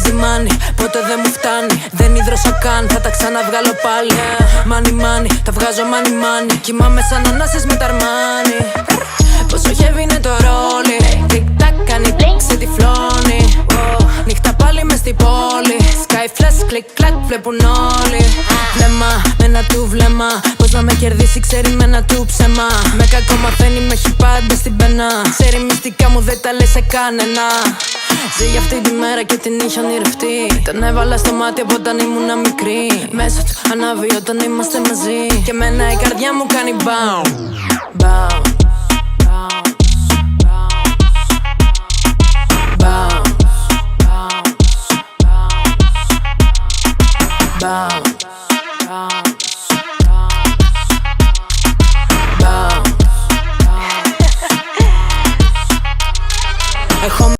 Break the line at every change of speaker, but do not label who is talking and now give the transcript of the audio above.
Easy money, ποτέ δεν μου φτάνει. Δεν ίδρωσα καν, θα τα ξαναβγάλω πάλι. Money money, τα βγάζω money money. Κοιμάμαι σαν ανάσες με ταρμάνι. Πόσο heavy είναι το ρόλι. Τικ-τακ κάνει κλικ, σε τυφλώνει. Νύχτα πάλι μες στην πόλη. Sky flash, κλικ-κλακ, βλέπουν όλοι. Βλέμμα, με ένα του βλέμμα. Πώς να με κερδίσει, ξέρει με ένα του ψέμα. Με κακό μαθαίνει, με έχει πάντα στην πένα. Ξέρει μυστικά μου, δεν τα λέει σε κανένα. Ζει για αυτή τη μέρα και την είχε ονειρευτεί. Τον έβαλα στο μάτι από όταν ήμουν μικρή. Μέσα του ανάβει όταν είμαστε μαζί. Και εμένα η καρδιά μου κάνει μπαμ, μπαμ.